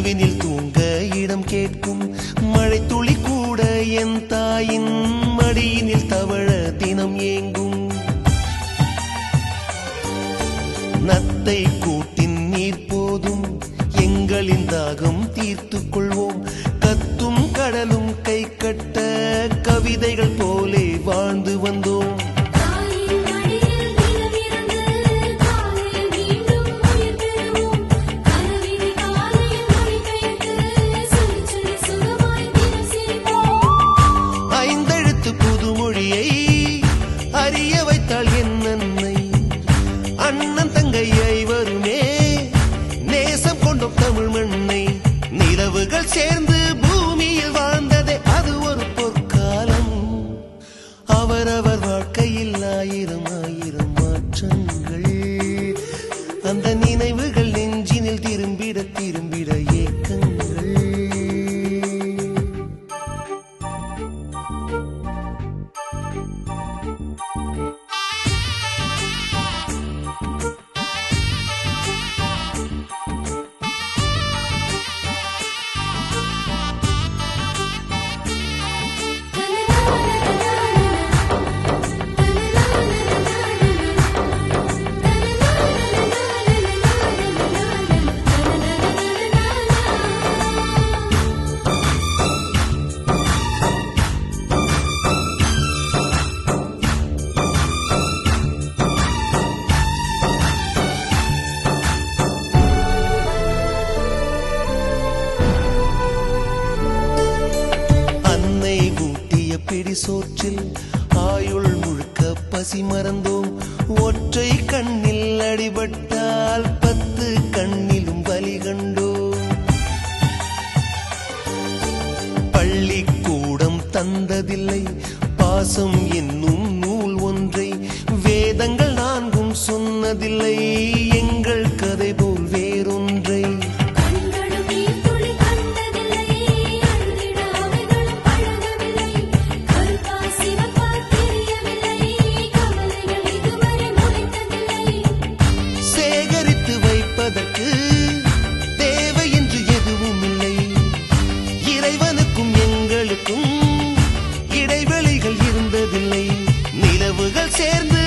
இரவினில் தூங்க இடம் கேட்கும் மழை துளி கூட என் தாயின் மடியினில் தவழ தினம் ஏங்கும். நத்தை கூட்டின் நீர் போதும் எங்களின் தாகம் தீர்த்துக் கொள்வோம். கத்தும் கடலும் கை கட்ட கவிதைகள் போலே வாழ்ந்து வந்தோம். அறிய வைத்தாள் என் அன்னை, அண்ணன் தங்கை ஐவருமே நேசம் கொண்டோம் தமிழ் மண்ணை. நிலவுகள் சேர்ந்து பூமியில் வாழ்ந்ததே அது ஒரு பொற்காலம். அவரவர் வாழ்க்கையில் ஆயிரம் ஆயிரம் மாற்றங்கள். அந்த நினைவுகள் நெஞ்சினில் திரும்பிட திரும்பிட ஏக்கங்கள். பிடி சோற்றில் ஆயுள் முழுக்க பசி மறந்தோம். ஒற்றை கண்ணில் அடிபட்டால் 10 கண்ணிலும் வலி கண்டோம். பள்ளிக்கூடம் தந்ததில்லை பாசம் என்னும் நூல் ஒன்றை. வேதங்கள் 4 சொன்னதில்லை எங்கள் கதை போல் வேறொன்றை. தேவை என்று எதுவும் இல்லை. இறைவனுக்கும் எங்களுக்கும் இடைவெளிகள் இருந்ததில்லை. நிலவுகள் சேர்ந்து